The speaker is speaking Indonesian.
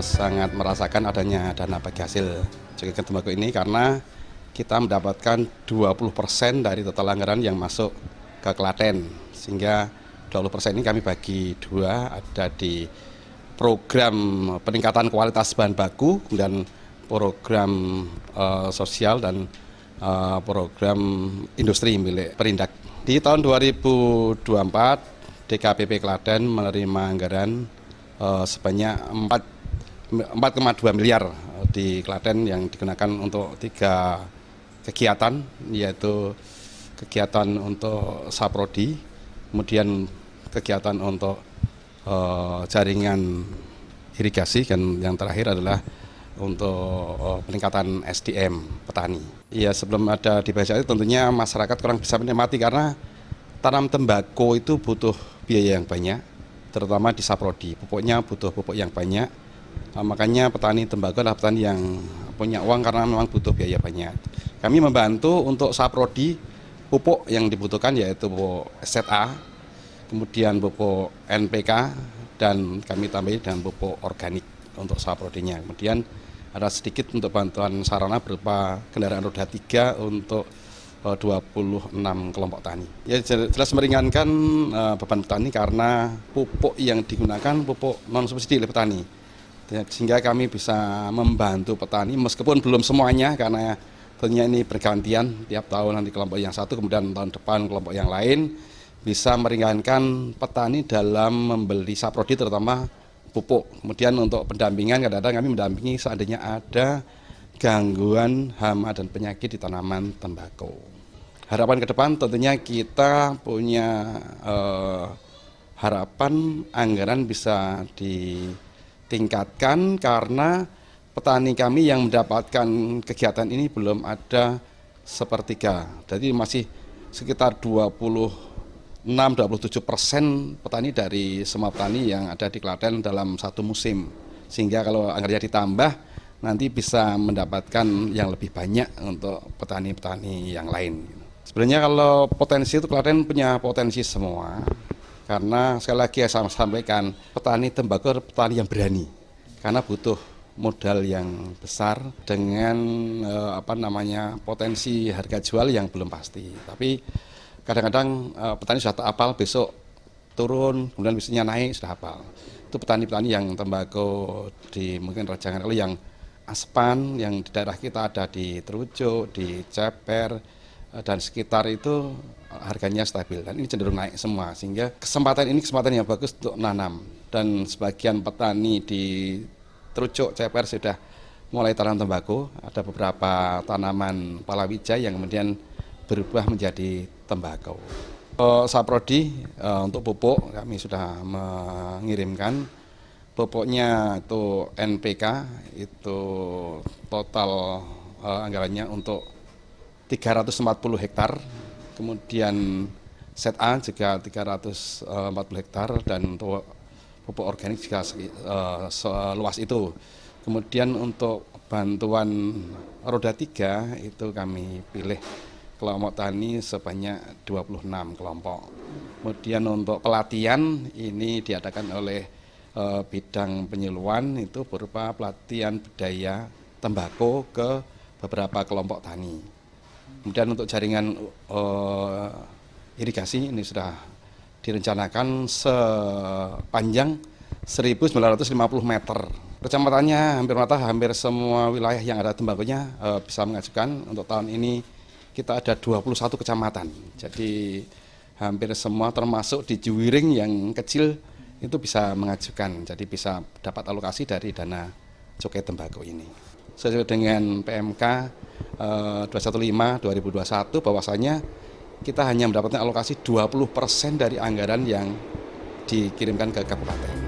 sangat merasakan adanya dana bagi hasil jaringan tembakau ini karena kita mendapatkan 20% dari total anggaran yang masuk ke Klaten, sehingga 20% ini kami bagi dua, ada di program peningkatan kualitas bahan baku, kemudian program sosial dan program industri milik Perindak. Di tahun 2024, DKPP Klaten menerima anggaran sebanyak 4,2 miliar di Klaten yang digunakan untuk 3 kegiatan, yaitu kegiatan untuk Saprodi, kemudian kegiatan untuk jaringan irigasi, dan yang terakhir adalah untuk peningkatan SDM petani. Ya, sebelum ada di BSI tentunya masyarakat kurang bisa menikmati karena tanam tembakau itu butuh biaya yang banyak, terutama di Saprodi. Pupuknya butuh pupuk yang banyak, makanya petani tembakau adalah petani yang punya uang karena memang butuh biaya banyak. Kami membantu untuk Saprodi, pupuk yang dibutuhkan yaitu pupuk ZA, kemudian pupuk NPK, dan kami tambahin dengan pupuk organik untuk Saprodinya. Kemudian ada sedikit untuk bantuan sarana berupa kendaraan roda 3 untuk 26 kelompok tani. Ya, jelas meringankan beban petani karena pupuk yang digunakan pupuk non subsidi oleh petani, sehingga kami bisa membantu petani meskipun belum semuanya karena tentunya ini bergantian, tiap tahun nanti kelompok yang satu, kemudian tahun depan kelompok yang lain, bisa meringankan petani dalam membeli Saprodi terutama pupuk. Kemudian untuk pendampingan, kadang-kadang kami mendampingi seandainya ada gangguan hama dan penyakit di tanaman tembakau. Harapan ke depan tentunya kita punya harapan anggaran bisa ditingkatkan karena petani kami yang mendapatkan kegiatan ini belum ada sepertiga. Jadi masih sekitar 26-27% petani dari semua petani yang ada di Klaten dalam satu musim. Sehingga kalau anggarannya ditambah, nanti bisa mendapatkan yang lebih banyak untuk petani-petani yang lain. Sebenarnya kalau potensi itu Klaten punya potensi semua. Karena sekali lagi saya sampaikan, petani tembakau adalah petani yang berani. Karena butuh modal yang besar dengan potensi harga jual yang belum pasti. Tapi kadang-kadang petani sudah hafal, besok turun, kemudian besoknya naik, sudah hafal. Itu petani-petani yang tembakau di mungkin Rajangan yang Aspan, yang di daerah kita ada di Terucuk, di Ceper, dan sekitar itu harganya stabil. Dan ini cenderung naik semua, sehingga kesempatan yang bagus untuk nanam. Dan sebagian petani di Terucuk, Ceper sudah mulai tanam tembakau, ada beberapa tanaman palawija yang kemudian berubah menjadi tembakau. Saprodi untuk pupuk kami sudah mengirimkan, pupuknya itu NPK, itu total anggarannya untuk 340 hektar, kemudian ZA juga 340 hektar, dan untuk pupuk organik juga seluas itu. Kemudian untuk bantuan roda 3 itu kami pilih kelompok tani sebanyak 26 kelompok. Kemudian untuk pelatihan ini diadakan oleh bidang penyuluhan, itu berupa pelatihan budaya tembakau ke beberapa kelompok tani. Kemudian untuk jaringan irigasi ini sudah direncanakan sepanjang 1.950 meter. Kecamatannya hampir semua wilayah yang ada tembakaunya bisa mengajukan. Untuk tahun ini kita ada 21 kecamatan. Jadi hampir semua termasuk di Juwiring yang kecil itu bisa mengajukan. Jadi bisa dapat alokasi dari dana cukai tembakau ini. Sesuai dengan PMK 215/2021 bahwasanya kita hanya mendapatkan alokasi 20% dari anggaran yang dikirimkan ke kabupaten.